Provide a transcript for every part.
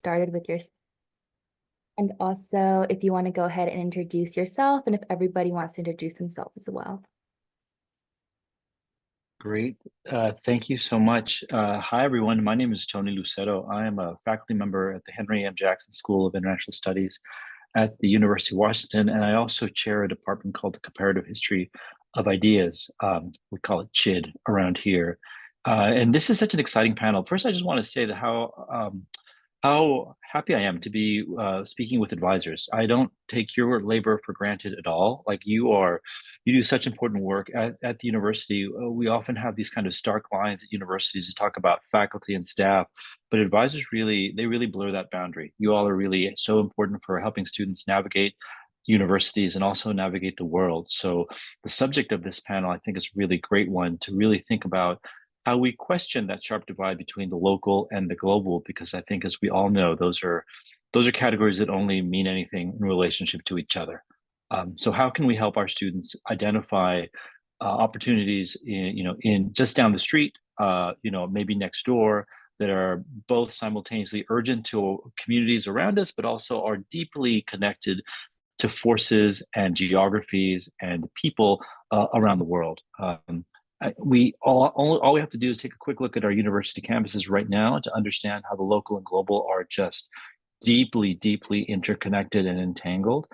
started with your, and also if you want to go ahead and introduce yourself and if everybody wants to introduce themselves as well. Great. Thank you so much. Hi, everyone. My name is Tony Lucero. I am a faculty member at the Henry M. Jackson School of International Studies at the University of Washington, and I also chair a department called the Comparative History of Ideas. We call it CHID around here. And this is such an exciting panel. First, I just want to say that how happy I am to be speaking with advisors. I don't take your labor for granted at all. Like you do such important work at the university. We often have these kind of stark lines at universities to talk about faculty and staff, but advisors they really blur that boundary. You all are really so important for helping students navigate universities and also navigate the world. So the subject of this panel, I think, is a really great one to really think about how we question that sharp divide between the local and the global, because I think, as we all know, those are categories that only mean anything in relationship to each other. So how can we help our students identify opportunities in just down the street, maybe next door, that are both simultaneously urgent to communities around us, but also are deeply connected to forces and geographies and people around the world. All we have to do is take a quick look at our university campuses right now to understand how the local and global are just deeply, deeply interconnected and entangled.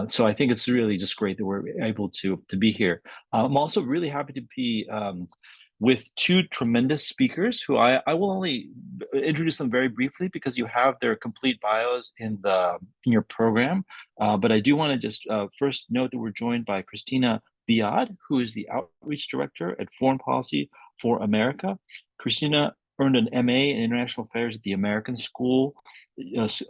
So I think it's really just great that we're able to be here. I'm also really happy to be with two tremendous speakers who I will only introduce them very briefly because you have their complete bios in your program. But I do want to just first note that we're joined by Kristina Biyad, who is the Outreach Director at Foreign Policy for America. Kristina earned an MA in International Affairs at the American School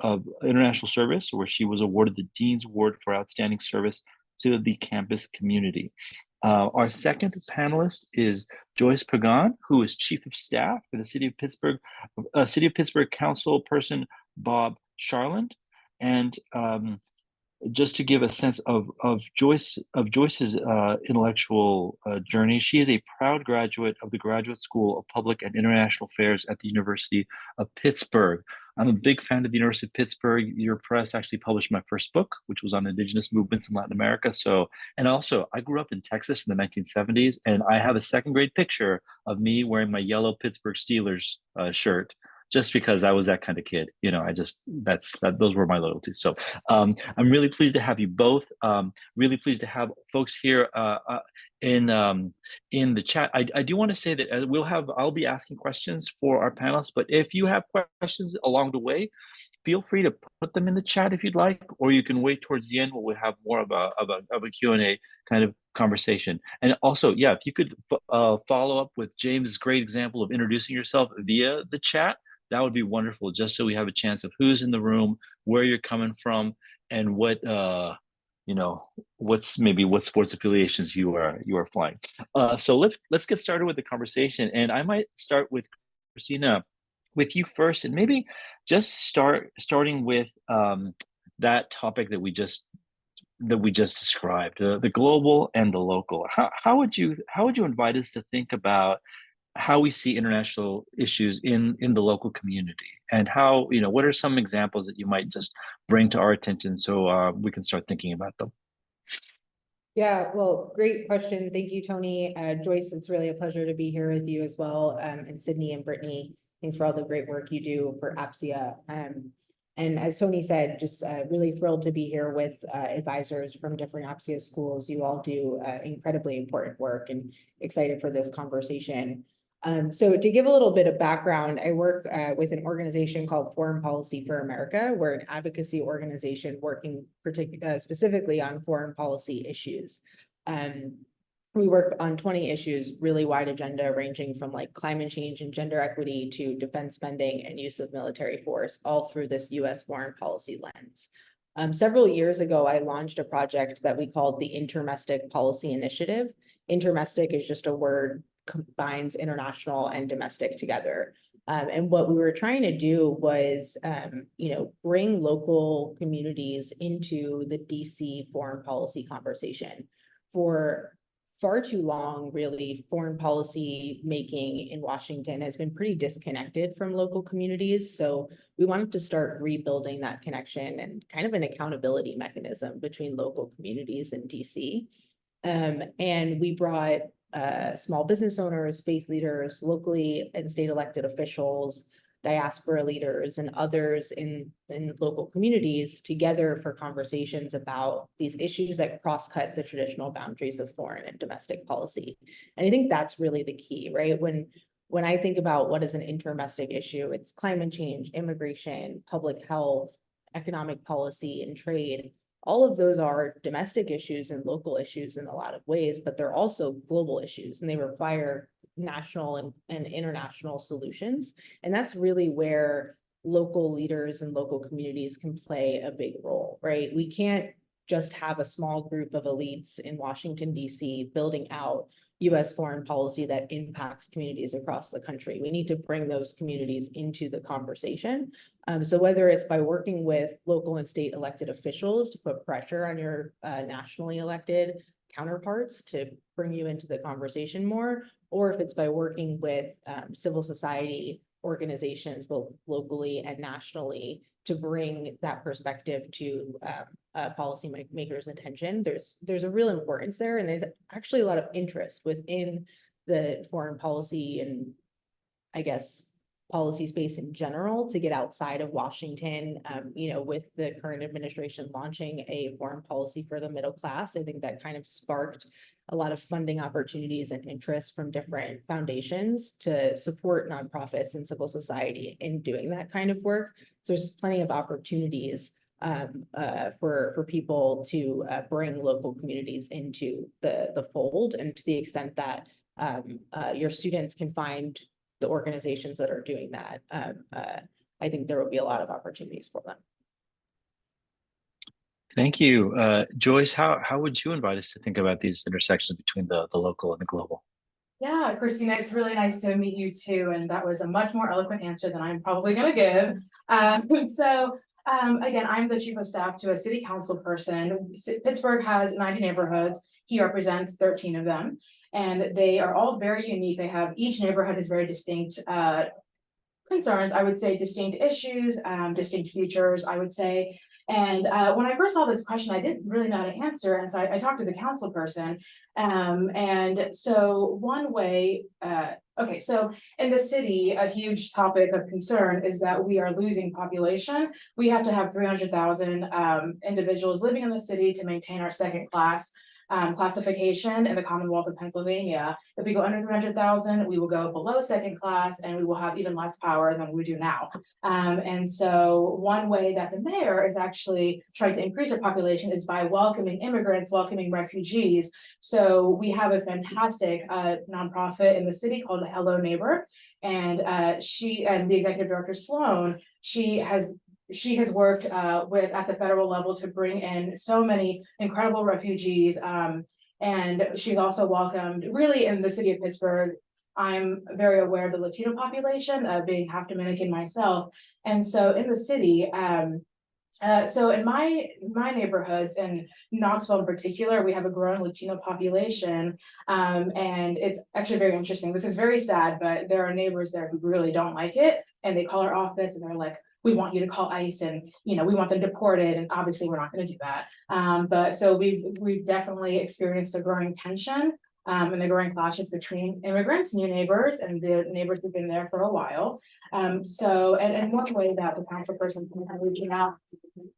of International Service, where she was awarded the Dean's Award for Outstanding Service to the campus community. Our second panelist is Joyce Pagan, who is Chief of Staff for the City of Pittsburgh Councilperson Bob Charland. And just to give a sense of Joyce's intellectual journey, she is a proud graduate of the Graduate School of Public and International Affairs at the University of Pittsburgh. I'm a big fan of the University of Pittsburgh. Your press actually published my first book, which was on indigenous movements in Latin America. And also, I grew up in Texas in the 1970s, and I have a second grade picture of me wearing my yellow Pittsburgh Steelers shirt, just because I was that kind of kid. Those were my loyalties. So I'm really pleased to have you both. Really pleased to have folks here in the chat. I do want to say that I'll be asking questions for our panelists, but if you have questions along the way, feel free to put them in the chat if you'd like, or you can wait towards the end where we'll have more of a Q&A kind of conversation. And also, yeah, if you could follow up with James' great example of introducing yourself via the chat, that would be wonderful, just so we have a chance of who's in the room, where you're coming from, and what sports affiliations you are flying. So let's get started with the conversation, and I might start with Kristina, with you first, and maybe just starting with that topic that we just described, the global and the local. How would you invite us to think about how we see international issues in the local community, and what are some examples that you might just bring to our attention so we can start thinking about them? Yeah, well, great question. Thank you, Tony. Joyce, it's really a pleasure to be here with you as well. And Sydney and Brittany, thanks for all the great work you do for APSIA. And as Tony said, just really thrilled to be here with advisors from different APSIA schools. You all do incredibly important work, and excited for this conversation. So to give a little bit of background, I work with an organization called Foreign Policy for America. We're an advocacy organization working specifically on foreign policy issues. We work on 20 issues, really wide agenda, ranging from like climate change and gender equity to defense spending and use of military force, all through this US foreign policy lens. Several years ago, I launched a project that we called the Intermestic Policy Initiative. Intermestic is just a word, combines international and domestic together. And what we were trying to do was, bring local communities into the DC foreign policy conversation. For far too long, really, foreign policy making in Washington has been pretty disconnected from local communities. So we wanted to start rebuilding that connection and kind of an accountability mechanism between local communities and DC. And we brought small business owners, faith leaders, locally and state elected officials, diaspora leaders, and others in local communities together for conversations about these issues that cross-cut the traditional boundaries of foreign and domestic policy. And I think that's really the key, right? When I think about what is an interdomestic issue, it's climate change, immigration, public health, economic policy, and trade. All of those are domestic issues and local issues in a lot of ways, but they're also global issues, and they require national and international solutions. And that's really where local leaders and local communities can play a big role, right? We can't just have a small group of elites in Washington, DC building out US foreign policy that impacts communities across the country. We need to bring those communities into the conversation. So whether it's by working with local and state elected officials to put pressure on your nationally elected counterparts to bring you into the conversation more, or if it's by working with civil society organizations, both locally and nationally, to bring that perspective to policy makers' attention. There's a real importance there, and there's actually a lot of interest within the foreign policy and, I guess, policy space in general to get outside of Washington. With the current administration launching a foreign policy for the middle class, I think that kind of sparked a lot of funding opportunities and interest from different foundations to support nonprofits and civil society in doing that kind of work. So there's plenty of opportunities for people to bring local communities into the fold, and to the extent that your students can find the organizations that are doing that, I think there will be a lot of opportunities for them. Thank you. Joyce, how would you invite us to think about these intersections between the local and the global? Yeah, Kristina, it's really nice to meet you too. And that was a much more eloquent answer than I'm probably going to give. Again, I'm the chief of staff to a city council person. Pittsburgh has 90 neighborhoods. He represents 13 of them. And they are all very unique. Each neighborhood has very distinct concerns, I would say, distinct issues, distinct features, I would say. And when I first saw this question, I didn't really know how to answer. And so I talked to the council person. And so one way, so in the city, a huge topic of concern is that we are losing population. We have to have 300,000 individuals living in the city to maintain our second class classification in the Commonwealth of Pennsylvania. If we go under 300,000, we will go below second class, and we will have even less power than we do now. And so one way that the mayor is actually trying to increase our population is by welcoming immigrants, welcoming refugees. So we have a fantastic nonprofit in the city called Hello Neighbor, and she and the executive director Sloan, she has worked at the federal level to bring in so many incredible refugees. And she's also welcomed, really, in the city of Pittsburgh. I'm very aware of the Latino population, being half Dominican myself. And so in the city, so in my neighborhoods, in Knoxville in particular, we have a growing Latino population. And it's actually very interesting. This is very sad, but there are neighbors there who really don't like it. And they call our office and they're like, we want you to call ICE, and we want them deported, and obviously we're not going to do that. But so we've definitely experienced a growing tension and the growing clashes between immigrants, new neighbors, and the neighbors who've been there for a while. So and one way that the councilperson can reaching out,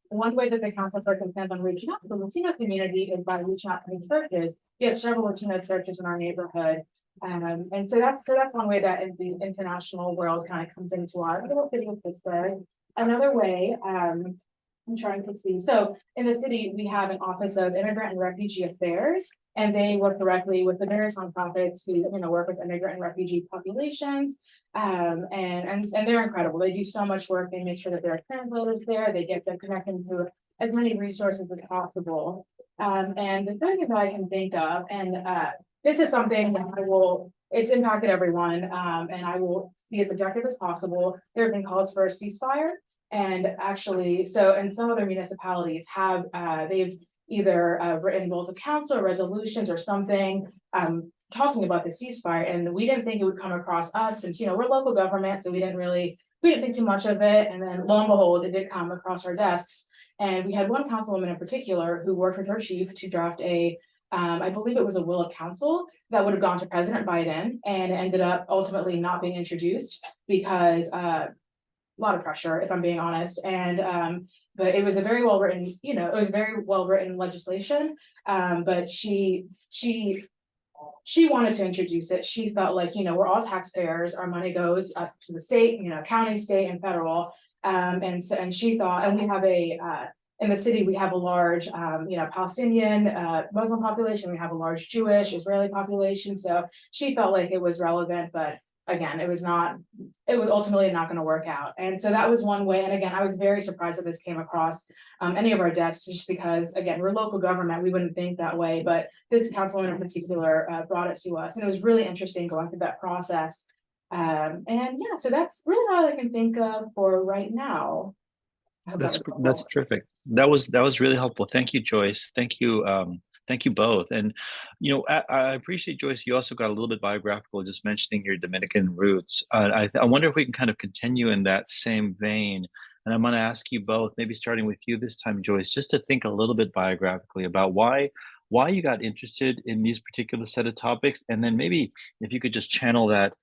one way that the councilperson plans on reaching out to the Latino community is by reaching out to the churches. We have several Latino churches in our neighborhood. And so that's one way that the international world kind of comes into our little city of Pittsburgh. Another way, I'm trying to see. So in the city, we have an Office of Immigrant and Refugee Affairs, and they work directly with the various nonprofits who work with immigrant and refugee populations. And they're incredible. They do so much work. They make sure that there are translators there. They get them connected to as many resources as possible. And the thing that I can think of, and this is something that it's impacted everyone, and I will be as objective as possible. There have been calls for a ceasefire, and actually, so and some other municipalities have, they've either written rules of council or resolutions or something talking about the ceasefire, and we didn't think it would come across us since, we're local government, so we didn't think too much of it. And then lo and behold, it did come across our desks. And we had one councilwoman in particular who worked with her chief to draft I believe it was a will of council that would have gone to President Biden, and it ended up ultimately not being introduced because a lot of pressure, if I'm being honest. And but it was a very well written, it was very well written legislation. But she wanted to introduce it. She felt like, we're all taxpayers. Our money goes up to the state, county, state, and federal. And she thought, and we have in the city, we have a large, Palestinian, Muslim population. We have a large Jewish, Israeli population. So she felt like it was relevant, but again, it was ultimately not going to work out. And so that was one way. And again, I was very surprised that this came across any of our desks, just because, again, we're local government. We wouldn't think that way, but this councilman in particular brought it to us. And it was really interesting going through that process. And yeah, so that's really all I can think of for right now. That's terrific. That was really helpful. Thank you, Joyce. Thank you both. And I appreciate, Joyce, you also got a little bit biographical, just mentioning your Dominican roots. I wonder if we can kind of continue in that same vein. And I'm going to ask you both, maybe starting with you this time, Joyce, just to think a little bit biographically about why you got interested in these particular set of topics, and then maybe if you could just channel that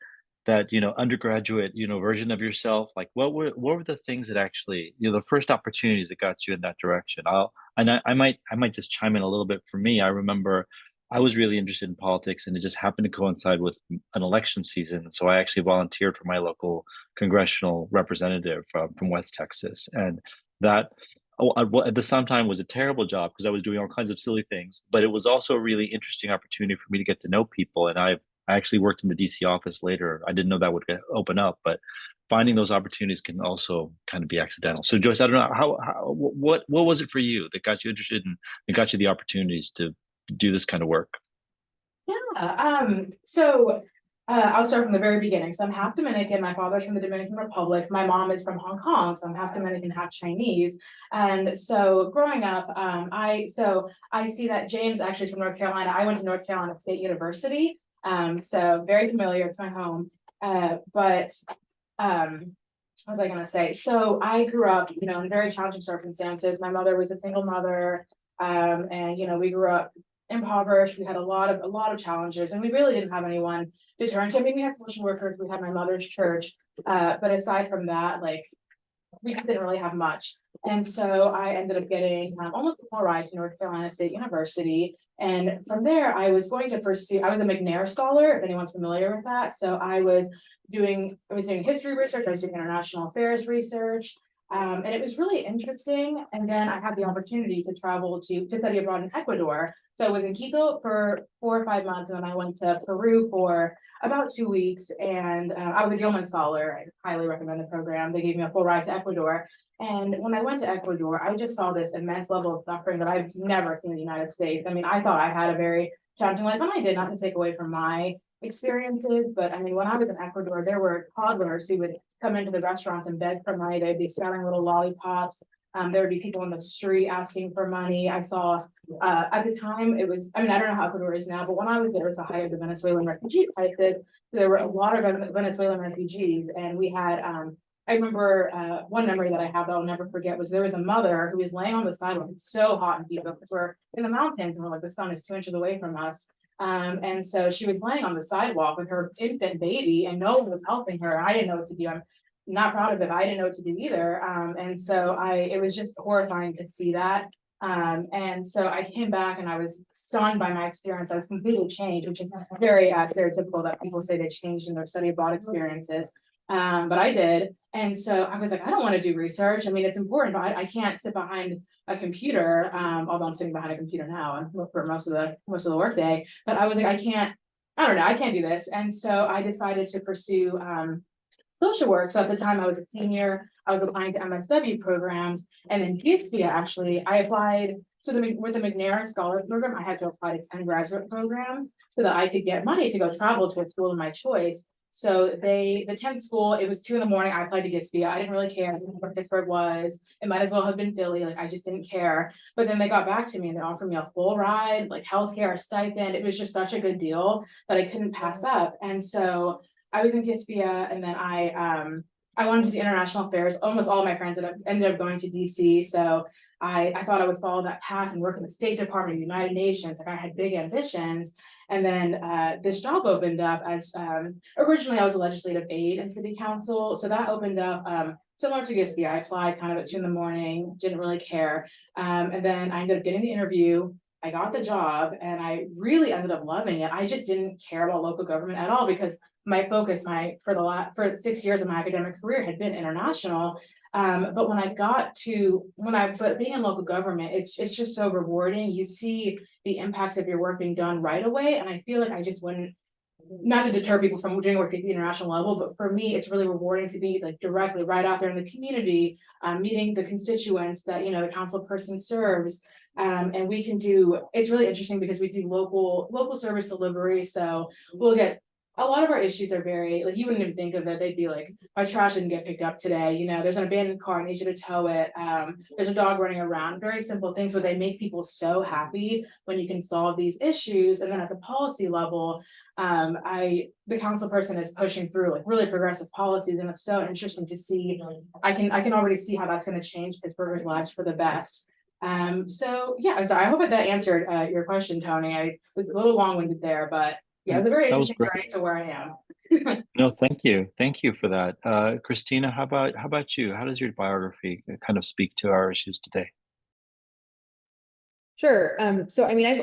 undergraduate version of yourself. Like what were the things that actually, the first opportunities that got you in that direction? I might just chime in a little bit. For me, I remember I was really interested in politics, and it just happened to coincide with an election season, so I actually volunteered for my local congressional representative from West Texas. And that at the same time was a terrible job because I was doing all kinds of silly things, but it was also a really interesting opportunity for me to get to know people. And I actually worked in the DC office later. I didn't know that would open up, but finding those opportunities can also kind of be accidental. So Joyce, I don't know what was it for you that got you interested and got you the opportunities to do this kind of work? Yeah. So I'll start from the very beginning. So I'm half Dominican. My father's from the Dominican Republic. My mom is from Hong Kong. So I'm half Dominican, half Chinese. And so growing up, I see that James actually is from North Carolina. I went to North Carolina State University. So very familiar, it's my home. But what was I gonna say? So I grew up, in very challenging circumstances. My mother was a single mother, and we grew up impoverished. We had a lot of challenges, and we really didn't have anyone to turn to. I mean, we had social workers, we had my mother's church, but aside from that, we didn't really have much. And so I ended up getting almost a full ride to North Carolina State University. And from there, I was a McNair Scholar, if anyone's familiar with that. So I was doing history research, I was doing international affairs research, and it was really interesting. And then I had the opportunity to travel to study abroad in Ecuador. So I was in Quito for 4 or 5 months, and then I went to Peru for about 2 weeks. And I was a Gilman Scholar. I highly recommend the program. They gave me a full ride to Ecuador. And when I went to Ecuador, I just saw this immense level of suffering that I've never seen in the United States. I mean, I thought I had a very challenging life, and I did, not to take away from my experiences. But I mean, when I was in Ecuador, there were toddlers who would come into the restaurants and beg for money. They'd be selling little lollipops. There would be people in the street asking for money. I saw at the time I don't know how Ecuador is now, but when I was there, it was the height of the Venezuelan refugee crisis. So there were a lot of Venezuelan refugees, and we had I remember one memory that I have that I'll never forget was there was a mother who was laying on the sidewalk. It's so hot in Quito because we're in the mountains and the sun is 2 inches away from us. And so she was laying on the sidewalk with her infant baby, and no one was helping her. I didn't know what to do. I'm not proud of it. I didn't know what to do either. And so it was just horrifying to see that. And so I came back and I was stunned by my experience. I was completely changed, which is very stereotypical that people say they changed in their study abroad experiences. But I did. And so I was like, I don't want to do research. I mean, it's important, but I can't sit behind a computer, although I'm sitting behind a computer now and for most of the workday. But I was like, I can't do this. And so I decided to pursue social work. So at the time I was a senior, I was applying to MSW programs, and then GSPIA actually, I applied. So with the McNair Scholar Program, I had to apply to 10 graduate programs so that I could get money to go travel to a school of my choice. So the 10th school, it was 2 in the morning. I applied to GSPIA. I didn't really care. I didn't know where Pittsburgh was. It might as well have been Philly. Like, I just didn't care. But then they got back to me and they offered me a full ride, like healthcare, a stipend. It was just such a good deal that I couldn't pass up. And so I was in GSPIA, and then I wanted to do international affairs. Almost all of my friends ended up going to DC. So I thought I would follow that path and work in the State Department, United Nations. Like, I had big ambitions. And then this job opened up as originally I was a legislative aide in city council. So that opened up similar to GSPIA. I applied kind of at 2 in the morning, didn't really care. And then I ended up getting the interview. I got the job and I really ended up loving it. I just didn't care about local government at all because my focus for 6 years of my academic career had been international. But but being in local government, it's just so rewarding. You see the impacts of your work being done right away. And I feel like I just wouldn't, not to deter people from doing work at the international level, but for me, it's really rewarding to be like directly right out there in the community, meeting the constituents that, you know, the council person serves. And it's really interesting because we do local service delivery. So we'll get, a lot of our issues are very, like, you wouldn't even think of it. They'd be like, my trash didn't get picked up today. You know, there's an abandoned car, I need you to tow it. There's a dog running around, very simple things, but they make people so happy when you can solve these issues. And then at the policy level, the council person is pushing through like really progressive policies, and it's so interesting to see. I can already see how that's going to change Pittsburghers' lives for the best. So yeah, I'm sorry. I hope that answered your question, Tony. I was a little long-winded there, but yeah, it was a very interesting journey to where I am. No, thank you. Thank you for that. Kristina, how about you? How does your biography kind of speak to our issues today? Sure. So I mean, I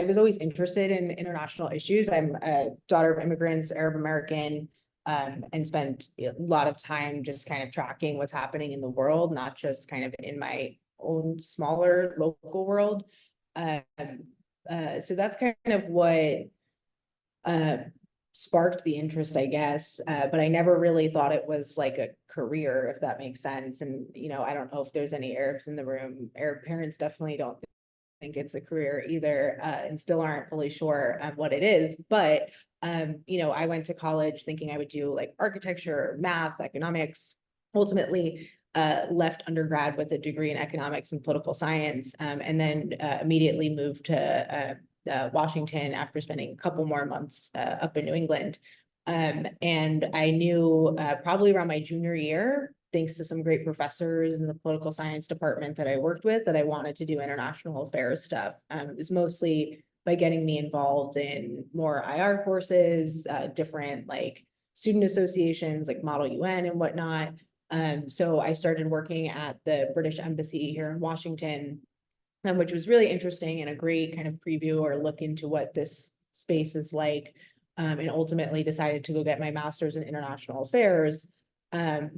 was always interested in international issues. I'm a daughter of immigrants, Arab American, and spent a lot of time just kind of tracking what's happening in the world, not just kind of in my own smaller local world. So that's kind of what sparked the interest, I guess. But I never really thought it was like a career, if that makes sense. And, you know, I don't know if there's any Arabs in the room. Arab parents definitely don't think it's a career either, and still aren't fully sure what it is. But, you know, I went to college thinking I would do like architecture, math, economics, ultimately left undergrad with a degree in economics and political science, and then immediately moved to Washington after spending a couple more months up in New England. And I knew probably around my junior year, thanks to some great professors in the political science department that I worked with, that I wanted to do international affairs stuff. It was mostly by getting me involved in more IR courses, different like student associations like Model UN and whatnot. So I started working at the British Embassy here in Washington, which was really interesting and a great kind of preview or look into what this space is like, and ultimately decided to go get my master's in international affairs. You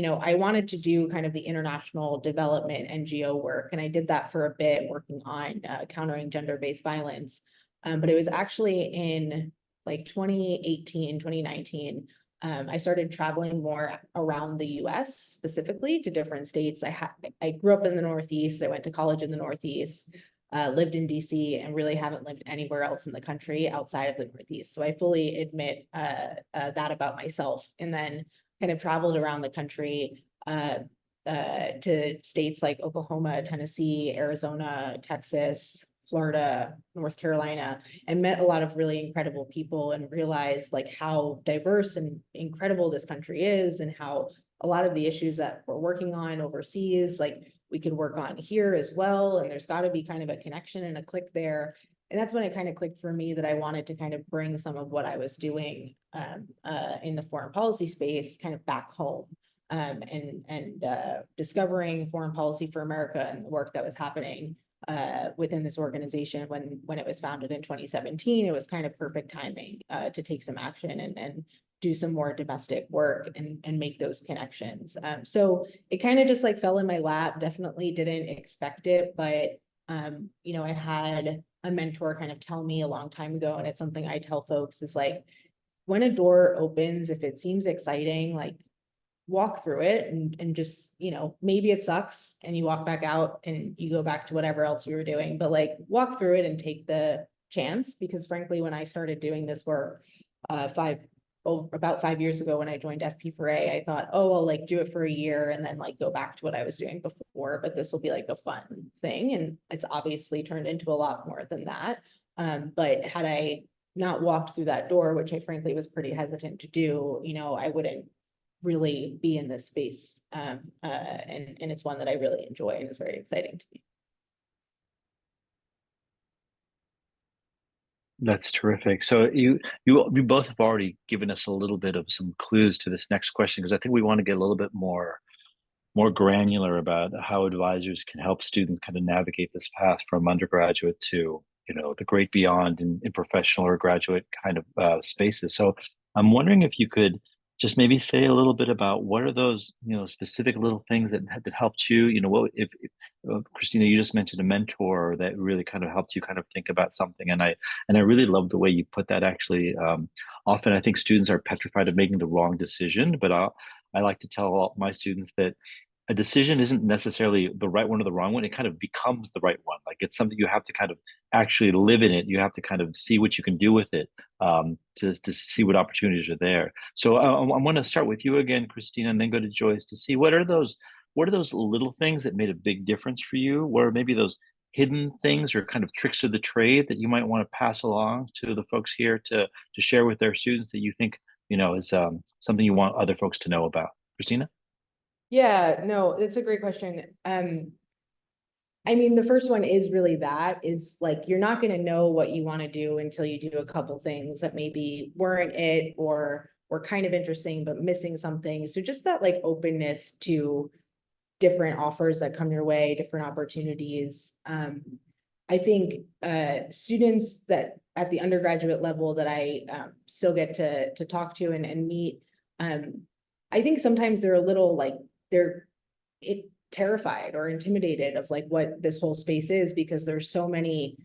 know, I wanted to do kind of the international development NGO work, and I did that for a bit, working on countering gender-based violence. But it was actually in like 2018, 2019, I started traveling more around the US, specifically to different states. I grew up in the Northeast. I went to college in the Northeast, lived in DC, and really haven't lived anywhere else in the country outside of the Northeast. So I fully admit that about myself. And then kind of traveled around the country to states like Oklahoma, Tennessee, Arizona, Texas, Florida, North Carolina, and met a lot of really incredible people and realized like how diverse and incredible this country is, and how a lot of the issues that we're working on overseas, like we could work on here as well. And there's got to be kind of a connection and a click there. And that's when it kind of clicked for me that I wanted to kind of bring some of what I was doing in the foreign policy space kind of back home, and discovering Foreign Policy for America and the work that was happening within this organization when it was founded in 2017. It was kind of perfect timing to take some action and do some more domestic work and make those connections. So it kind of just like fell in my lap. Definitely didn't expect it, but you know, I had a mentor kind of tell me a long time ago, and it's something I tell folks, is like, when a door opens, if it seems exciting, like walk through it and just, you know, maybe it sucks and you walk back out and you go back to whatever else you were doing, but like walk through it and take the chance. Because frankly, when I started doing this work, about 5 years ago when I joined FP4A, I thought, oh, I'll like do it for a year and then like go back to what I was doing before, but this will be like a fun thing. And it's obviously turned into a lot more than that. But had I not walked through that door, which I frankly was pretty hesitant to do, you know, I wouldn't really be in this space. And it's one that I really enjoy and is very exciting to me. That's terrific. So you both have already given us a little bit of some clues to this next question, because I think we want to get a little bit more granular about how advisors can help students kind of navigate this path from undergraduate to, you know, the great beyond in professional or graduate kind of spaces. So I'm wondering if you could just maybe say a little bit about what are those, you know, specific little things that helped you, you know, what if Kristina, you just mentioned a mentor that really kind of helped you kind of think about something. And I really love the way you put that actually. Often I think students are petrified of making the wrong decision, but I like to tell all my students that a decision isn't necessarily the right one or the wrong one. It kind of becomes the right one. Like it's something you have to kind of actually live in it. You have to kind of see what you can do with it to see what opportunities are there. So I want to start with you again, Kristina, and then go to Joyce to see what are those little things that made a big difference for you? What are maybe those hidden things or kind of tricks of the trade that you might want to pass along to the folks here to share with their students that you think, you know, is something you want other folks to know about? Kristina? Yeah, no, it's a great question. I mean, the first one is really that is like, you're not going to know what you want to do until you do a couple things that maybe weren't it or kind of interesting, but missing something. So just that like openness to different offers that come your way, different opportunities. I think students that at the undergraduate level that I still get to talk to and meet, I think sometimes they're a little like, they're terrified or intimidated of like what this whole space is, because there's so many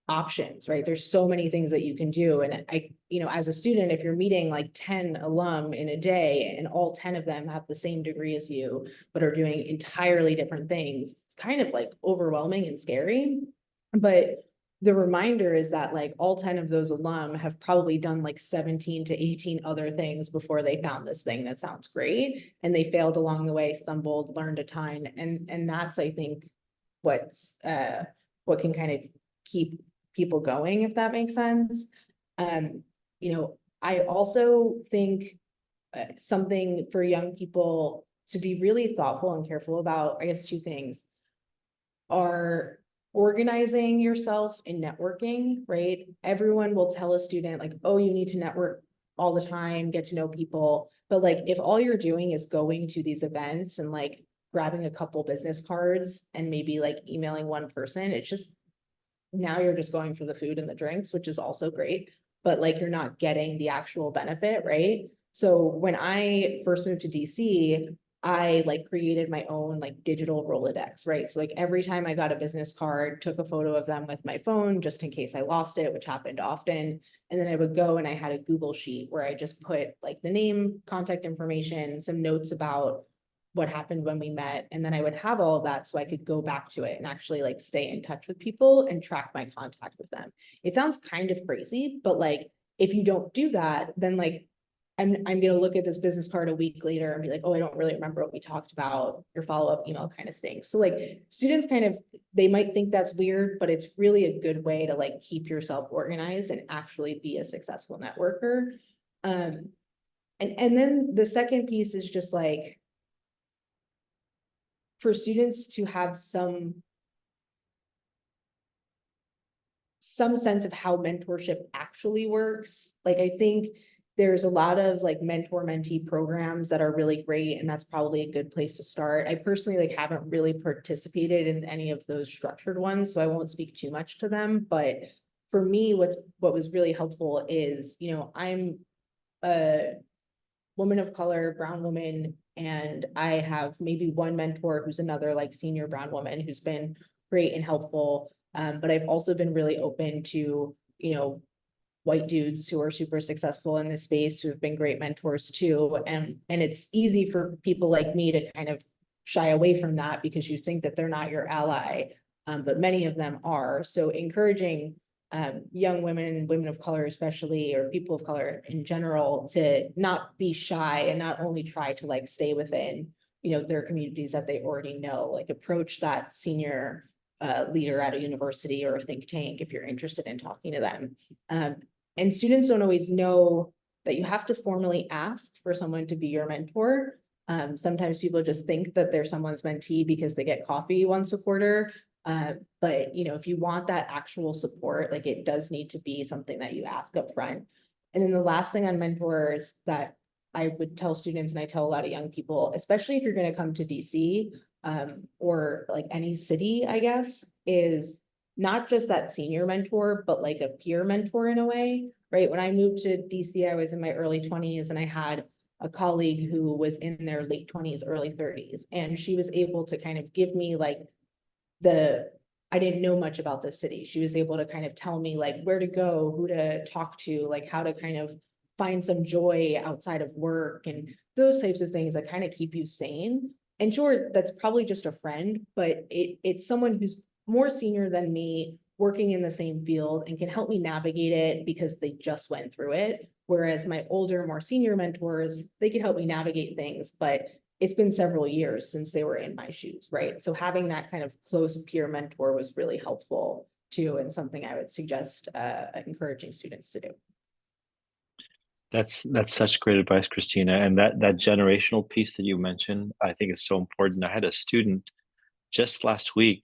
options, right? There's so many things that you can do. And I, you know, as a student, if you're meeting like 10 alum in a day and all 10 of them have the same degree as you, but are doing entirely different things, it's kind of like overwhelming and scary. But the reminder is that like all 10 of those alum have probably done like 17 to 18 other things before they found this thing that sounds great. And they failed along the way, stumbled, learned a ton. And that's, I think, what's what can kind of keep people going, if that makes sense. You know, I also think something for young people to be really thoughtful and careful about, I guess two things, are organizing yourself in networking, right? Everyone will tell a student like, oh, you need to network all the time, get to know people. But like, if all you're doing is going to these events and like grabbing a couple business cards and maybe like emailing one person, it's just, now you're just going for the food and the drinks, which is also great, but like, you're not getting the actual benefit, right? So when I first moved to DC, I like created my own like digital Rolodex, right? So like every time I got a business card, took a photo of them with my phone just in case I lost it, which happened often. And then I would go and I had a Google sheet where I just put like the name, contact information, some notes about what happened when we met. And then I would have all of that so I could go back to it and actually like stay in touch with people and track my contact with them. It sounds kind of crazy, but like, if you don't do that, then like, I'm going to look at this business card a week later and be like, oh, I don't really remember what we talked about. Your follow-up email kind of stinks. So like students kind of, they might think that's weird, but it's really a good way to like keep yourself organized and actually be a successful networker. And then the second piece is just like, for students to have some sense of how mentorship actually works. Like, I think there's a lot of like mentor-mentee programs that are really great, and that's probably a good place to start. I personally like haven't really participated in any of those structured ones, so I won't speak too much to them. But for me, what was really helpful is, you know, I'm a woman of color, brown woman, and I have maybe one mentor who's another like senior brown woman who's been great and helpful. But I've also been really open to, you know, white dudes who are super successful in this space who have been great mentors too. And it's easy for people like me to kind of shy away from that because you think that they're not your ally, but many of them are. So encouraging young women, women of color especially, or people of color in general, to not be shy and not only try to like stay within, you know, their communities that they already know, like approach that senior leader at a university or a think tank if you're interested in talking to them. And students don't always know that you have to formally ask for someone to be your mentor. Sometimes people just think that they're someone's mentee because they get coffee once a quarter. But you know, if you want that actual support, like it does need to be something that you ask up front. And then the last thing on mentors that I would tell students, and I tell a lot of young people, especially if you're going to come to DC, or like any city, I guess, is not just that senior mentor, but like a peer mentor in a way, right? When I moved to DC, I was in my early 20s and I had a colleague who was in their late 20s, early 30s. And she was able to kind of give me like I didn't know much about the city. She was able to kind of tell me like where to go, who to talk to, like how to kind of find some joy outside of work and those types of things that kind of keep you sane. And sure, that's probably just a friend, but it's someone who's more senior than me, working in the same field and can help me navigate it because they just went through it. Whereas my older, more senior mentors, they could help me navigate things, but it's been several years since they were in my shoes, right? So having that kind of close peer mentor was really helpful too, and something I would suggest encouraging students to do. That's such great advice, Kristina. And that generational piece that you mentioned, I think is so important. I had a student just last week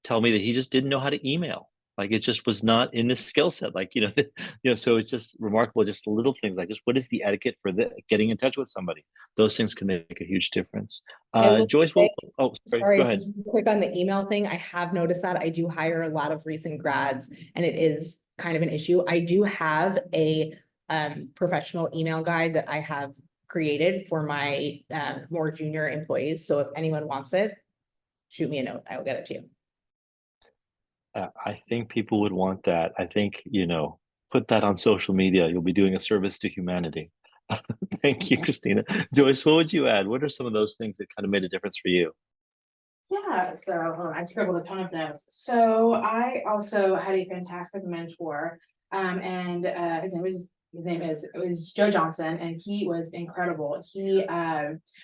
tell me that he just didn't know how to email. Like it just was not in his skill set. Like, so it's just remarkable, just little things like just what is the etiquette for getting in touch with somebody? Those things can make a huge difference. Joyce, sorry, go ahead. just quick on the email thing. I have noticed that I do hire a lot of recent grads and it is kind of an issue. I do have a professional email guide that I have created for my more junior employees. So if anyone wants it, shoot me a note. I will get it to you. I think people would want that. I think, put that on social media. You'll be doing a service to humanity. Thank you, Kristina. Joyce, what would you add? What are some of those things that kind of made a difference for you? Yeah, so I scribbled a ton of notes. So I also had a fantastic mentor, and his name is Joe Johnson, and he was incredible. He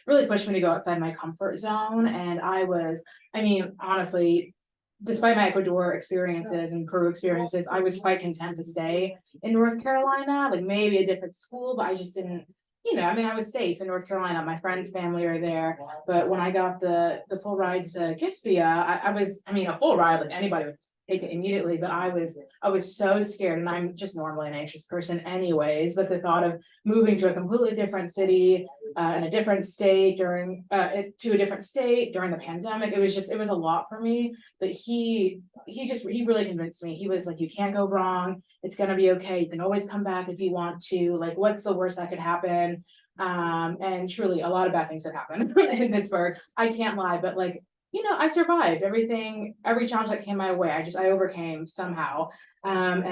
really pushed me to go outside my comfort zone, and honestly, despite my Ecuador experiences and Peru experiences, I was quite content to stay in North Carolina, like maybe a different school, but I just didn't, I was safe in North Carolina. My friend's family are there, but when I got the full ride to GSPIA, a full ride, like anybody would take it immediately, but I was so scared, and I'm just normally an anxious person anyways, but the thought of moving to a completely different city, in a different state during the pandemic, it was a lot for me, but he really convinced me. He was like, you can't go wrong. It's going to be okay. You can always come back if you want to. Like, what's the worst that could happen? And truly a lot of bad things have happened in Pittsburgh. I can't lie, but I survived every challenge that came my way. I overcame somehow. And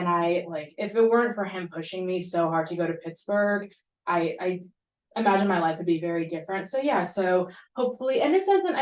if it weren't for him pushing me so hard to go to Pittsburgh, I imagine my life would be very different. So yeah, so hopefully, and this doesn't,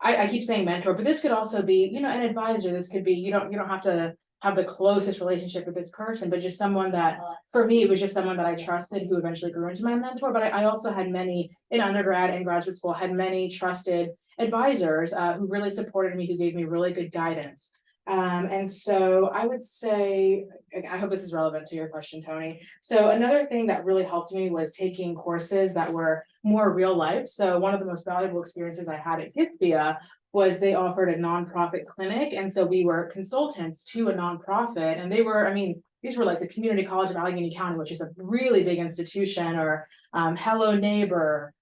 I keep saying mentor, but this could also be, an advisor. This could be, you don't have to have the closest relationship with this person, but just someone that, for me, it was just someone that I trusted who eventually grew into my mentor. But I also had many in undergrad and graduate school, had many trusted advisors who really supported me, who gave me really good guidance. And so I would say, I hope this is relevant to your question, Tony. So another thing that really helped me was taking courses that were more real life. So one of the most valuable experiences I had at GSPIA was they offered a nonprofit clinic. And so we were consultants to a nonprofit, and these were like the Community College of Allegheny County, which is a really big institution, or Hello Neighbor,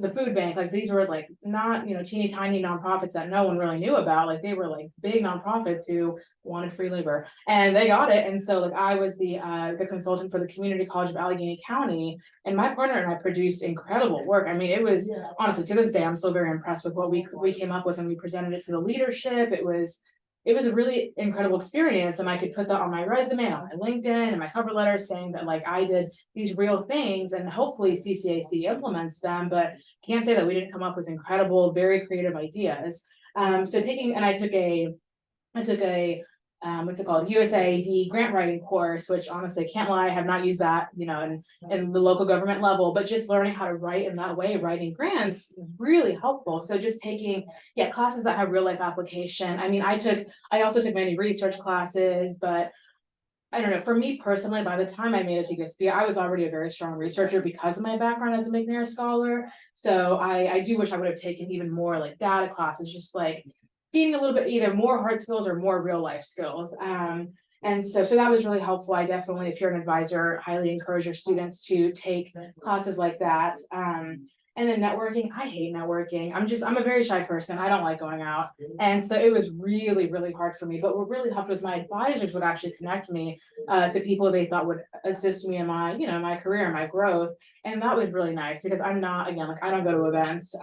the food bank. Like these were like not, teeny tiny nonprofits that no one really knew about. Like they were like big nonprofits who wanted free labor, and they got it. And so I was the consultant for the Community College of Allegheny County, and my partner and I produced incredible work. It was honestly, to this day, I'm still very impressed with what we came up with, and we presented it to the leadership. It was a really incredible experience, and I could put that on my resume, on my LinkedIn, and my cover letter, saying that I did these real things, and hopefully CCAC implements them. But can't say that we didn't come up with incredible, very creative ideas. I took a what's it called, USAID grant writing course, which honestly, can't lie, I have not used that, you know, in the local government level, but just learning how to write in that way, writing grants, is really helpful. So just taking, classes that have real life application. I mean, I also took many research classes, but I don't know, for me personally, by the time I made it to GSPIA, I was already a very strong researcher because of my background as a McNair scholar. So I do wish I would have taken even more like data classes, just like being a little bit either more hard skills or more real life skills. And so that was really helpful. I definitely, if you're an advisor, highly encourage your students to take classes like that. And then networking, I hate networking. I'm a very shy person. I don't like going out. And so it was really, really hard for me. But what really helped was my advisors would actually connect me to people they thought would assist me in my, you know, my career and my growth. And that was really nice because I'm not, again, like I don't go to events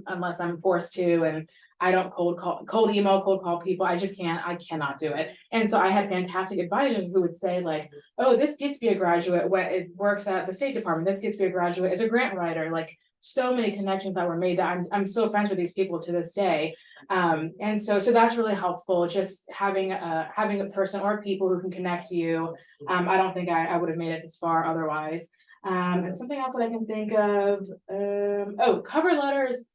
unless I'm forced to, and I don't cold call people. I cannot do it. And so I had fantastic advisors who would say like, oh, this GSPIA graduate, it works at the State Department. This GSPIA graduate is a grant writer. Like so many connections that were made that I'm still friends with these people to this day. And so that's really helpful. Just having a person or people who can connect you. I don't think I would have made it this far otherwise. And something else that I can think of, cover letters.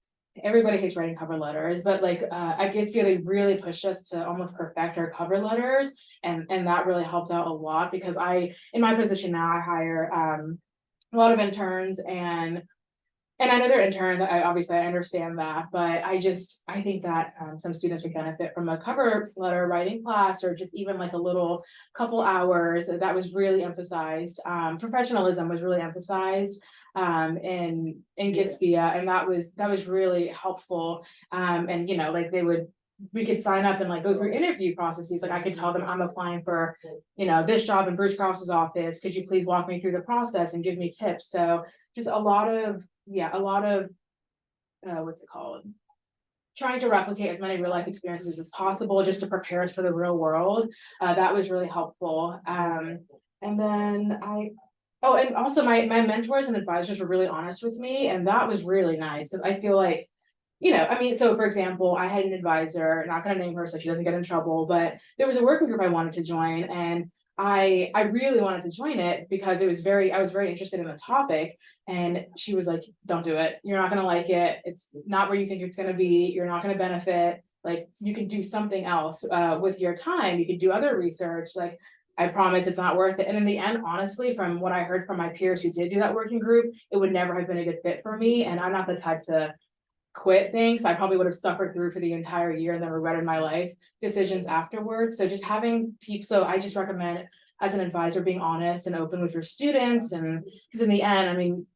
Everybody hates writing cover letters, but like at GSPIA, they really pushed us to almost perfect our cover letters. And that really helped out a lot because in my position now, I hire a lot of interns and I know they're interns. I understand that, but I think that some students would benefit from a cover letter writing class or just even like a little couple hours that was really emphasized. Professionalism was really emphasized in GSPIA, and that was really helpful. And you know, like we could sign up and like go through interview processes. Like I could tell them I'm applying for, you know, this job in Bruce Krause's office. Could you please walk me through the process and give me tips? So just a lot of what's it called? Trying to replicate as many real life experiences as possible just to prepare us for the real world. That was really helpful. And then and also my mentors and advisors were really honest with me, and that was really nice because I feel like, you know, I mean, so for example, I had an advisor, not going to name her so she doesn't get in trouble, but there was a working group I wanted to join, and I really wanted to join it because I was very interested in the topic. And she was like, don't do it. You're not going to like it. It's not where you think it's going to be. You're not going to benefit. Like you can do something else with your time. You could do other research. Like I promise it's not worth it. And in the end, honestly, from what I heard from my peers who did do that working group, it would never have been a good fit for me. And I'm not the type to quit things. I probably would have suffered through for the entire year and then regretted my life decisions afterwards. So just having people, so I just recommend as an advisor being honest and open with your students. And because in the end, I mean,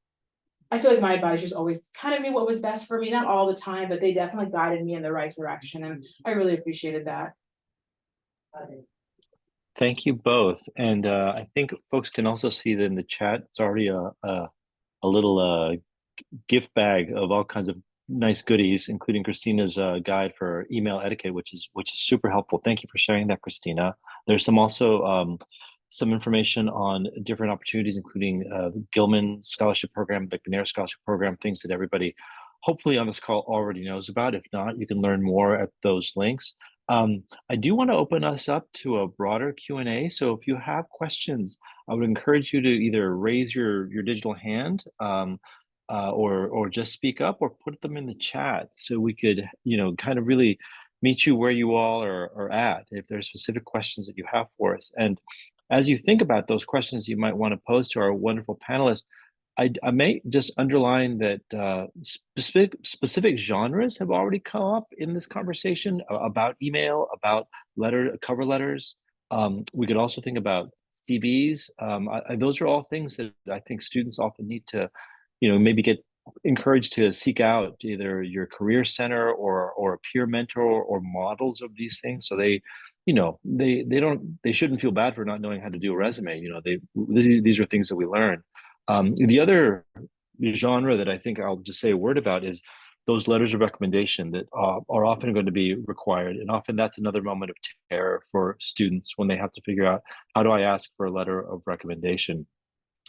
I feel like my advisors always kind of knew what was best for me, not all the time, but they definitely guided me in the right direction. And I really appreciated that. Thank you both. And I think folks can also see that in the chat, it's already a little gift bag of all kinds of nice goodies, including Kristina's guide for email etiquette, which is super helpful. Thank you for sharing that, Kristina. There's some information on different opportunities, including the Gilman Scholarship Program, the McNair Scholarship Program, things that everybody hopefully on this call already knows about. If not, you can learn more at those links. I do want to open us up to a broader Q&A. So if you have questions, I would encourage you to either raise your digital hand or just speak up or put them in the chat so we could, you know, kind of really meet you where you all are at, if there's specific questions that you have for us. And as you think about those questions you might want to pose to our wonderful panelists, I may just underline that specific genres have already come up in this conversation about email, about cover letters. We could also think about CVs. Those are all things that I think students often need to, you know, maybe get encouraged to seek out either your career center or a peer mentor or models of these things. So they, you know, they shouldn't feel bad for not knowing how to do a resume. You know, these are things that we learn. The other genre that I think I'll just say a word about is those letters of recommendation that are often going to be required. And often that's another moment of terror for students when they have to figure out, how do I ask for a letter of recommendation?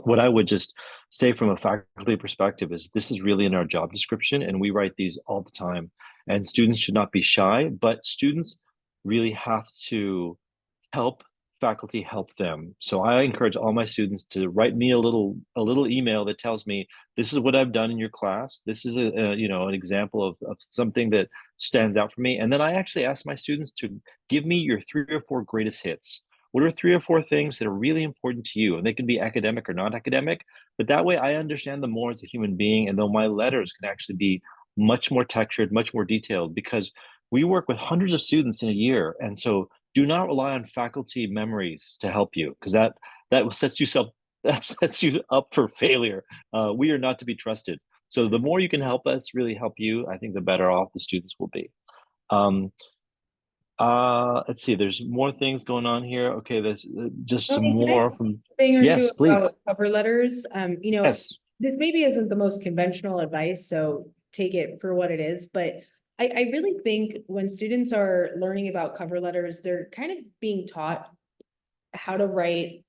What I would just say from a faculty perspective is this is really in our job description, and we write these all the time. And students should not be shy, but students really have to help faculty help them. So I encourage all my students to write me a little email that tells me, this is what I've done in your class. This is an example of something that stands out for me. And then I actually ask my students to give me your 3 or 4 greatest hits. What are 3 or 4 things that are really important to you? And they can be academic or not academic, but that way I understand them more as a human being. And though my letters can actually be much more textured, much more detailed, because we work with hundreds of students in a year. And so do not rely on faculty memories to help you, because that sets you up for failure. We are not to be trusted. So the more you can help us really help you, I think the better off the students will be. Let's see, there's more things going on here. Okay, there's just some more from thing or yes, two please. about cover letters. Yes. This maybe isn't the most conventional advice, so take it for what it is, but I really think when students are learning about cover letters, they're kind of being taught how to write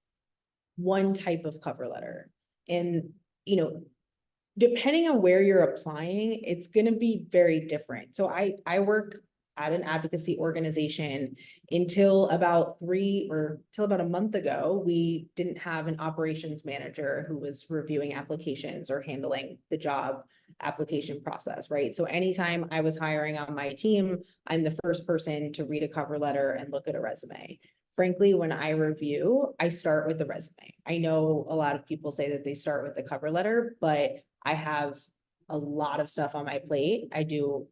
one type of cover letter. And, depending on where you're applying, it's going to be very different. So I work at an advocacy organization. Until about a month ago, we didn't have an operations manager who was reviewing applications or handling the job application process, right? So anytime I was hiring on my team, I'm the first person to read a cover letter and look at a resume. Frankly, when I review, I start with the resume. I know a lot of people say that they start with the cover letter, but I have a lot of stuff on my plate. I do,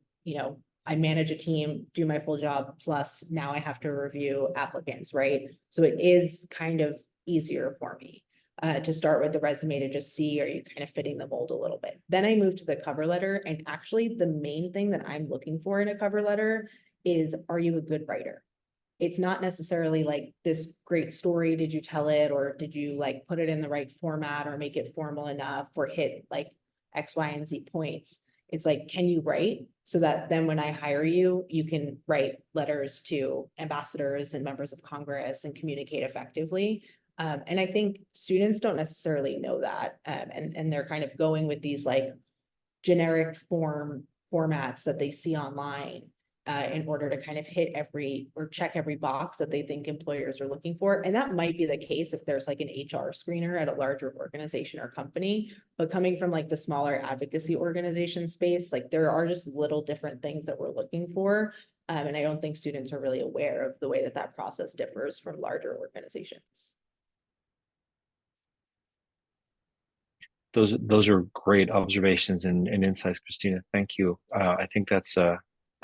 I manage a team, do my full job, plus now I have to review applicants, right? So it is kind of easier for me to start with the resume to just see, are you kind of fitting the mold a little bit? Then I move to the cover letter, and actually the main thing that I'm looking for in a cover letter is, are you a good writer? It's not necessarily like this great story, did you tell it, or did you like put it in the right format or make it formal enough or hit like X, Y, and Z points. It's like, can you write so that then when I hire you, you can write letters to ambassadors and members of Congress and communicate effectively. And I think students don't necessarily know that. And they're kind of going with these like generic formats that they see online in order to kind of hit check every box that they think employers are looking for. And that might be the case if there's like an HR screener at a larger organization or company, but coming from like the smaller advocacy organization space, like there are just little different things that we're looking for. And I don't think students are really aware of the way that that process differs from larger organizations. Those are great observations and insights, Kristina. Thank you. I think that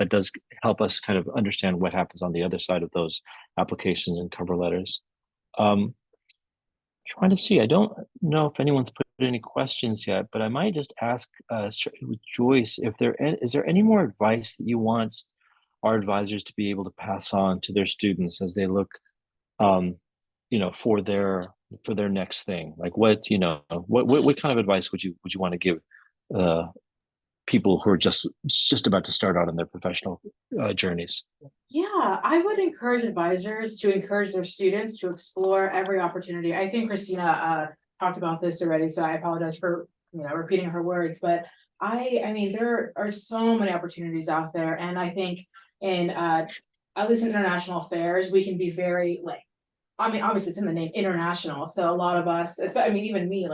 does help us kind of understand what happens on the other side of those applications and cover letters. Trying to see, I don't know if anyone's put any questions yet, but I might just ask Joyce if is there any more advice that you want our advisors to be able to pass on to their students as they look, for their next thing? Like what kind of advice would you want to give people who are just about to start out on their professional journeys? Yeah, I would encourage advisors to encourage their students to explore every opportunity. I think Kristina talked about this already, so I apologize for repeating her words, but I mean there are so many opportunities out there, and I think in at least in international affairs we can be very obviously it's in the name international, so a lot of us, even me,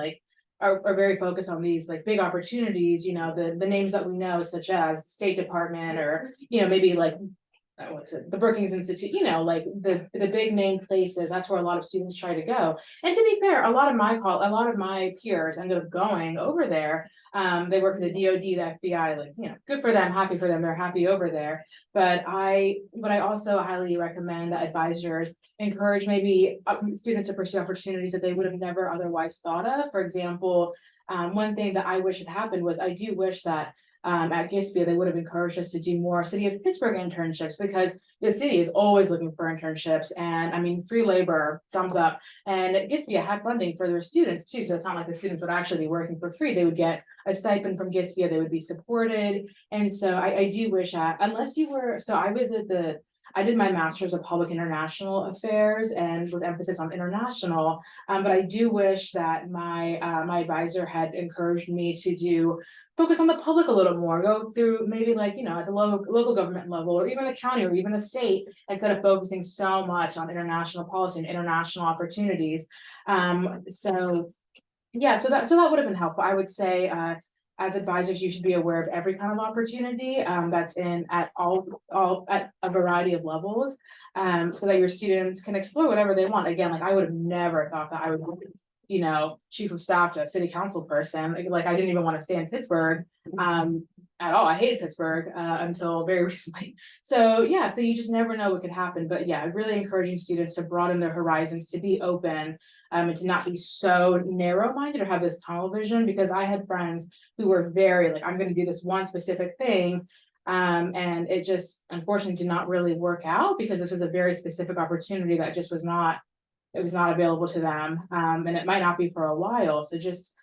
are very focused on these big opportunities, the names that we know, such as State Department, or maybe the Brookings Institute, the big name places. That's where a lot of students try to go. And to be fair, a lot of my peers ended up going over there. They work for the DoD, the FBI, good for them, happy for them, they're happy over there. But I also highly recommend that advisors encourage maybe students to pursue opportunities that they would have never otherwise thought of. For example, one thing that I wish had happened was, I do wish that at GSPIA, they would have encouraged us to do more City of Pittsburgh internships, because the city is always looking for internships. And free labor, thumbs up. And GSPIA had funding for their students too. So it's not like the students would actually be working for free. They would get a stipend from GSPIA, they would be supported. And so I do wish unless you were, so I visited I did my master's of public international affairs and with emphasis on international. But I do wish that my advisor had encouraged me to focus on the public a little more, go through maybe like, at the local government level, or even the county, or even the state, instead of focusing so much on international policy and international opportunities. So yeah, so that would have been helpful. I would say, as advisors, you should be aware of every kind of opportunity that's at a variety of levels, so that your students can explore whatever they want. Again, like I would have never thought that I would, chief of staff to a city council person. Like I didn't even want to stay in Pittsburgh at all. I hated Pittsburgh until very recently. So yeah, so you just never know what could happen. But yeah, really encouraging students to broaden their horizons, to be open, and to not be so narrow-minded or have this tunnel vision, because I had friends who were very like, I'm going to do this one specific thing. And it just unfortunately did not really work out, because this was a very specific opportunity that just was not available to them. And it might not be for a while. So just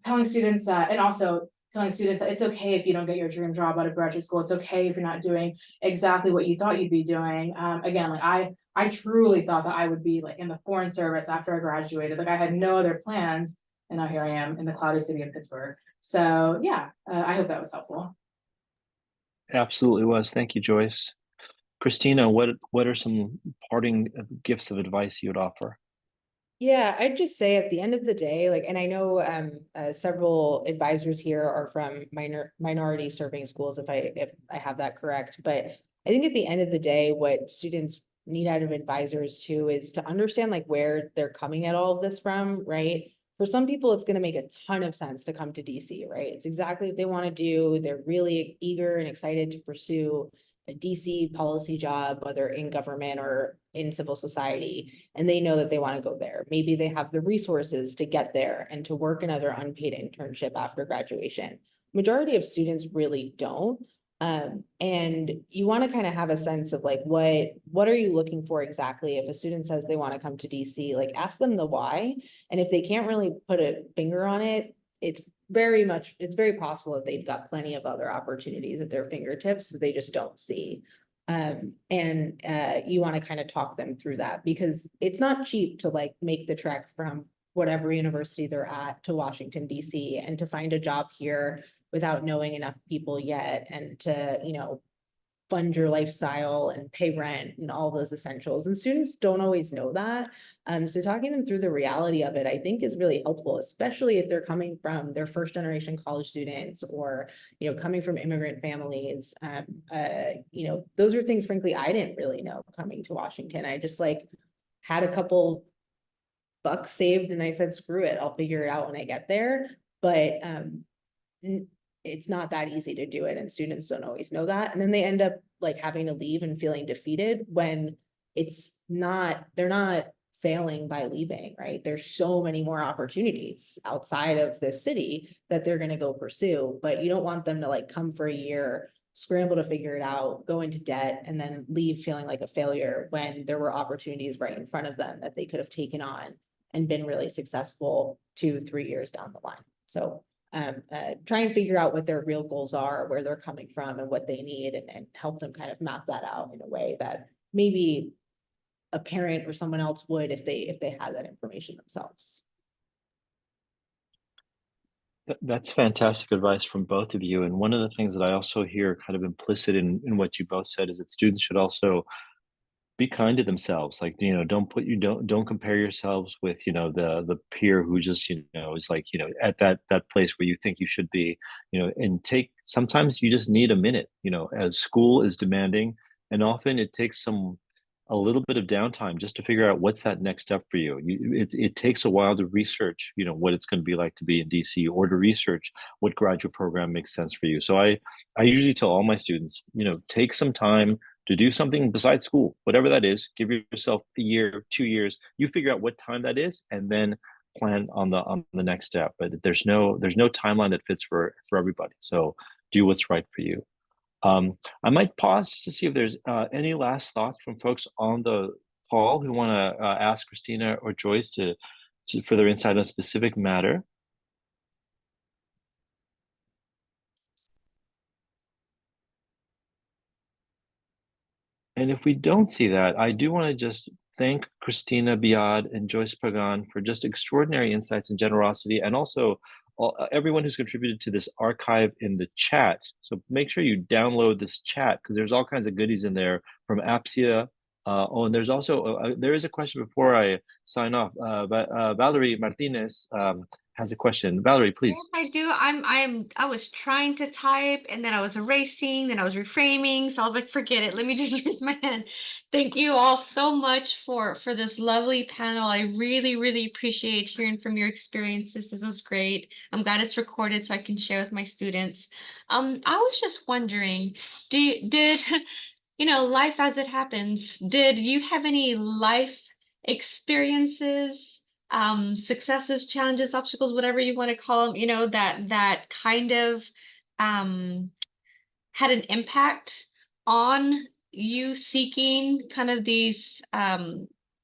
telling students and also telling students that it's okay if you don't get your dream job out of graduate school. It's okay if you're not doing exactly what you thought you'd be doing. Again, like I truly thought that I would be like in the foreign service after I graduated. Like I had no other plans, and now here I am in the cloudy city of Pittsburgh. So yeah, I hope that was helpful. Absolutely was. Thank you, Joyce. Kristina, what are some parting gifts of advice you would offer? Yeah, I'd just say at the end of the day, like, and I know several advisors here are from minority serving schools, if I have that correct, but I think at the end of the day, what students need out of advisors too is to understand like where they're coming at all of this from, right? For some people, it's going to make a ton of sense to come to DC, right? It's exactly what they want to do. They're really eager and excited to pursue a DC policy job, whether in government or in civil society, and they know that they want to go there. Maybe they have the resources to get there and to work another unpaid internship after graduation. Majority of students really don't. And you want to kind of have a sense of like, what are you looking for exactly? If a student says they want to come to DC, like ask them the why. And if they can't really put a finger on it, it's very possible that they've got plenty of other opportunities at their fingertips that they just don't see. You want to kind of talk them through that, because it's not cheap to like make the trek from whatever university they're at to Washington, DC, and to find a job here without knowing enough people yet, and to, fund your lifestyle and pay rent and all those essentials. And students don't always know that. So talking them through the reality of it, I think is really helpful, especially if they're coming from their first generation college students, or, coming from immigrant families. Those are things, frankly, I didn't really know coming to Washington. I just like had a couple bucks saved and I said, screw it, I'll figure it out when I get there. But it's not that easy to do it, and students don't always know that, and then they end up like having to leave and feeling defeated when they're not failing by leaving, right? There's so many more opportunities outside of the city that they're going to go pursue, but you don't want them to like come for a year, scramble to figure it out, go into debt, and then leave feeling like a failure when there were opportunities right in front of them that they could have taken on and been really successful 2-3 years down the line. So try and figure out what their real goals are, where they're coming from, and what they need, and help them kind of map that out in a way that maybe a parent or someone else would if they had that information themselves. That's fantastic advice from both of you. And one of the things that I also hear kind of implicit in what you both said is that students should also be kind to themselves. Like, don't compare yourselves with, the peer who just, is like, at that place where you think you should be, and sometimes you just need a minute, as school is demanding, and often it takes a little bit of downtime just to figure out what's that next step for you. It takes a while to research, what it's going to be like to be in DC, or to research what graduate program makes sense for you. So I usually tell all my students, take some time to do something besides school, whatever that is. Give yourself a year, 2 years. You figure out what time that is, and then plan on the next step. But there's no timeline that fits for everybody. So do what's right for you. I might pause to see if there's any last thoughts from folks on the call who want to ask Kristina or Joyce to further insight on a specific matter. And if we don't see that, I do want to just thank Kristina Biyad and Joyce Pagan for just extraordinary insights and generosity, and also everyone who's contributed to this archive in the chat. So make sure you download this chat because there's all kinds of goodies in there from APSIA. Oh, and there's also there is a question before I sign off. Valerie Martinez has a question. Valerie, please. Yes, I do. I was trying to type and then I was erasing, then I was reframing. So I was like, forget it. Let me just raise my hand. Thank you all so much for this lovely panel. I really, really appreciate hearing from your experiences. This was great. I'm glad it's recorded so I can share with my students. I was just wondering, did you know, life as it happens, did you have any life experiences, successes, challenges, obstacles, whatever you want to call them, you know, that kind of um had an impact on you seeking kind of these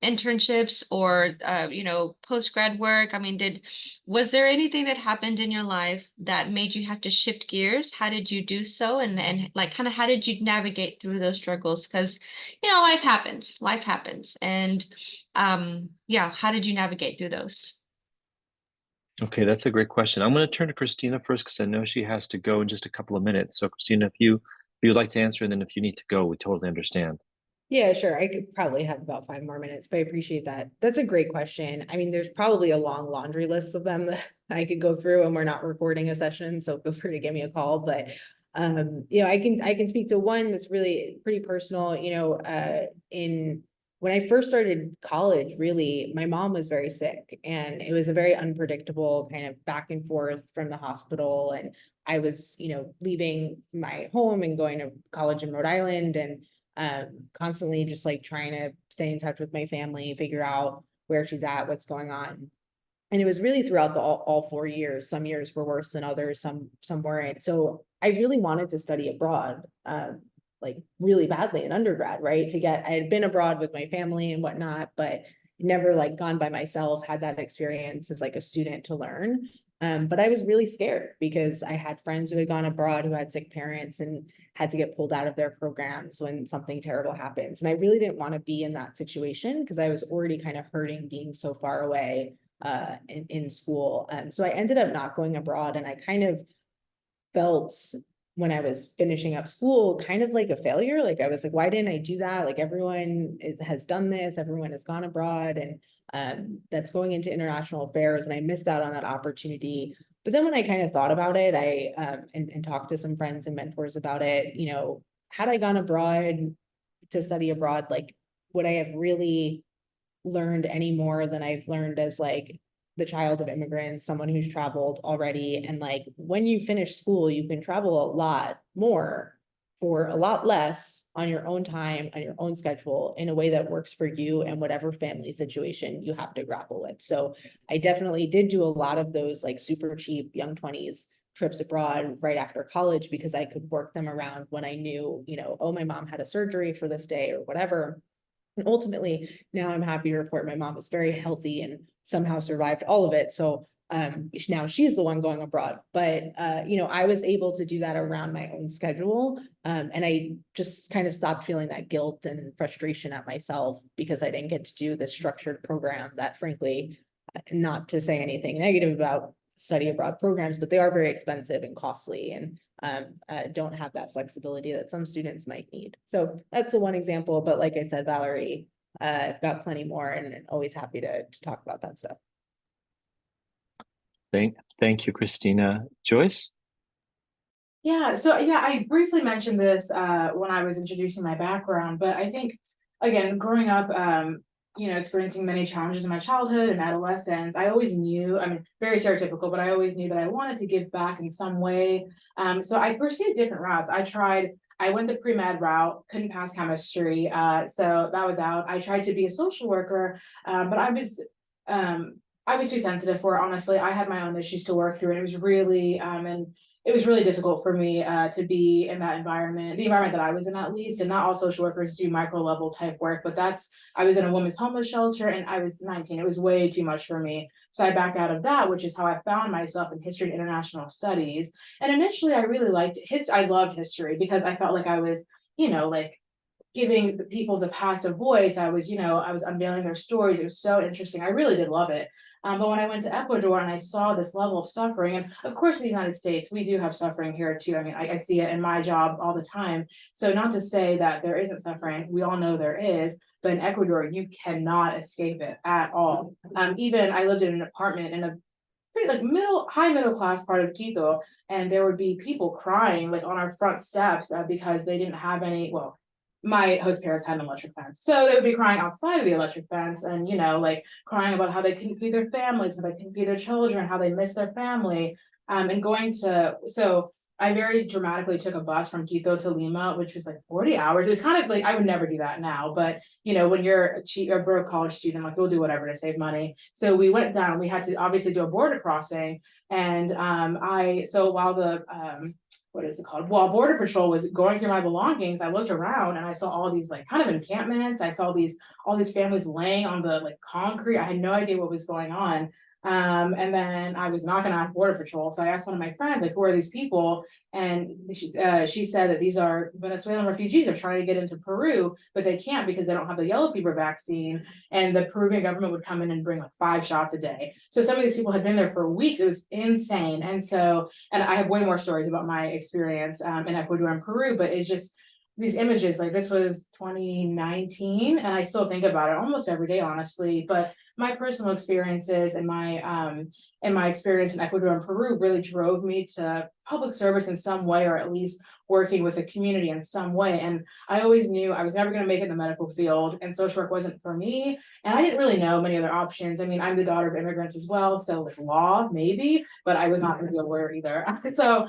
internships or you know, post-grad work? I mean, was there anything that happened in your life that made you have to shift gears? How did you do so? And like kind of how did you navigate through those struggles? Because you know, life happens. And yeah, how did you navigate through those? Okay, that's a great question. I'm going to turn to Kristina first because I know she has to go in just a couple of minutes. So Kristina, if you'd like to answer, and then if you need to go, we totally understand. Yeah, sure. I could probably have about 5 more minutes, but I appreciate that. That's a great question. I mean, there's probably a long laundry list of them that I could go through, and we're not recording a session, so feel free to give me a call. But you know, I can speak to one that's really pretty personal. You know, when I first started college, really, my mom was very sick, and it was a very unpredictable kind of back and forth from the hospital. And I was, you know, leaving my home and going to college in Rhode Island, and constantly just like trying to stay in touch with my family, figure out where she's at, what's going on. And it was really throughout all 4 years. Some years were worse than others, some weren't. So I really wanted to study abroad, like really badly in undergrad, right? I had been abroad with my family and whatnot, but never like gone by myself, had that experience as like a student to learn. But I was really scared because I had friends who had gone abroad who had sick parents and had to get pulled out of their programs when something terrible happens. And I really didn't want to be in that situation because I was already kind of hurting being so far away in school. So I ended up not going abroad, and I kind of felt when I was finishing up school kind of like a failure. Like I was like, why didn't I do that? Like everyone has done this, everyone has gone abroad, and that's going into international affairs, and I missed out on that opportunity. But then when I kind of thought about it, and talked to some friends and mentors about it, you know, had I gone abroad to study abroad, like would I have really learned any more than I've learned as like the child of immigrants, someone who's traveled already? And like when you finish school, you can travel a lot more for a lot less on your own time, on your own schedule, in a way that works for you and whatever family situation you have to grapple with. So I definitely did do a lot of those like super cheap young 20s trips abroad right after college because I could work them around when I knew, you know, oh, my mom had a surgery for this day or whatever. And ultimately, now I'm happy to report my mom is very healthy and somehow survived all of it. So now she's the one going abroad. But you know, I was able to do that around my own schedule. And I just kind of stopped feeling that guilt and frustration at myself because I didn't get to do this structured program that, frankly, not to say anything negative about study abroad programs, but they are very expensive and costly, and don't have that flexibility that some students might need. So that's the one example. But like I said, Valerie, I've got plenty more, and always happy to talk about that stuff. Thank you, Kristina. Joyce? Yeah, so yeah, I briefly mentioned this when I was introducing my background, but I think, again, growing up, you know, experiencing many challenges in my childhood and adolescence, I always knew, I mean, very stereotypical, but I always knew that I wanted to give back in some way. So I pursued different routes. I went the pre-med route, couldn't pass chemistry, so that was out. I tried to be a social worker, but I was too sensitive for it, honestly. I had my own issues to work through, and it was really, it was really difficult for me to be in that environment, the environment that I was in at least, and not all social workers do micro level type work, but I was in a women's homeless shelter and I was 19. It was way too much for me. So I backed out of that, which is how I found myself in history and international studies. And initially I really liked I loved history because I felt like I was, you know, like giving the people the past a voice. I was unveiling their stories. It was so interesting. I really did love it. But when I went to Ecuador and I saw this level of suffering, and of course in the United States, we do have suffering here too. I mean, I see it in my job all the time. So not to say that there isn't suffering, we all know there is, but in Ecuador, you cannot escape it at all. Even I lived in an apartment in a pretty like high middle class part of Quito, and there would be people crying like on our front steps because they didn't have any, well, my host parents had an electric fence. So they would be crying outside of the electric fence and, like crying about how they couldn't feed their families, how they couldn't feed their children, how they miss their family. So I very dramatically took a bus from Quito to Lima, which was like 40 hours. It was kind of like, I would never do that now, but when you're a broke college student, like you'll do whatever to save money. So we went down, we had to obviously do a border crossing. And while while Border Patrol was going through my belongings, I looked around and I saw all these like kind of encampments. I saw all these families laying on the like concrete. I had no idea what was going on. And then I was not going to ask Border Patrol. So I asked one of my friends, like, who are these people? And she said that these are Venezuelan refugees are trying to get into Peru, but they can't because they don't have the yellow fever vaccine. And the Peruvian government would come in and bring like 5 shots a day. So some of these people had been there for weeks. It was insane. And I have way more stories about my experience in Ecuador and Peru, but it's just these images, like this was 2019, and I still think about it almost every day, honestly. But my personal experiences and my experience in Ecuador and Peru really drove me to public service in some way, or at least working with a community in some way. And I always knew I was never going to make it in the medical field, and social work wasn't for me. And I didn't really know many other options. I mean, I'm the daughter of immigrants as well, so with law, maybe, but I was not going to be a lawyer either. So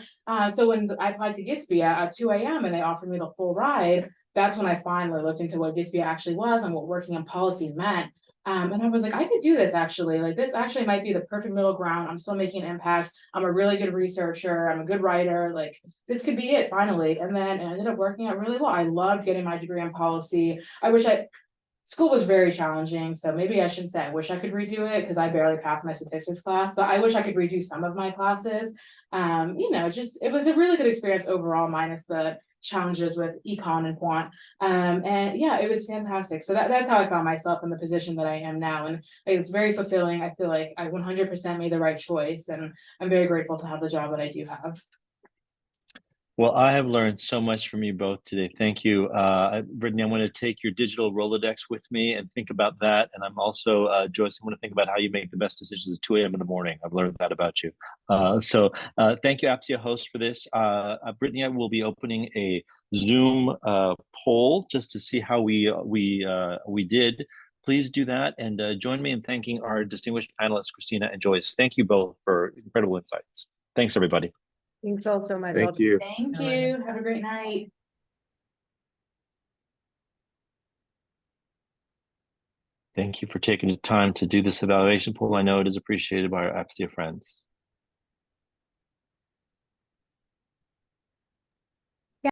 when I applied to GSPIA at 2 a.m. and they offered me the full ride, that's when I finally looked into what GSPIA actually was and what working in policy meant. And I was like, I could do this actually. Like, this actually might be the perfect middle ground. I'm still making an impact. I'm a really good researcher. I'm a good writer. Like, this could be it finally. And then it ended up working out really well. I loved getting my degree in policy. School was very challenging. So maybe I shouldn't say I wish I could redo it because I barely passed my statistics class, but I wish I could redo some of my classes. It was a really good experience overall, minus the challenges with econ and quant. And yeah, it was fantastic. So that's how I found myself in the position that I am now. And it's very fulfilling. I feel like I 100% made the right choice, and I'm very grateful to have the job that I do have. Well, I have learned so much from you both today. Thank you. Brittany, I'm going to take your digital Rolodex with me and think about that. And I'm also, Joyce, I'm going to think about how you make the best decisions at 2 a.m. in the morning. I've learned that about you. Thank you, APSIA host, for this. Brittany, I will be opening a Zoom poll just to see how we did. Please do that, and join me in thanking our distinguished panelists, Kristina and Joyce. Thank you both for incredible insights. Thanks, everybody. Thanks all so much. Thank you. Thank you. Have a great night. Thank you for taking the time to do this evaluation poll. I know it is appreciated by our APSIA friends.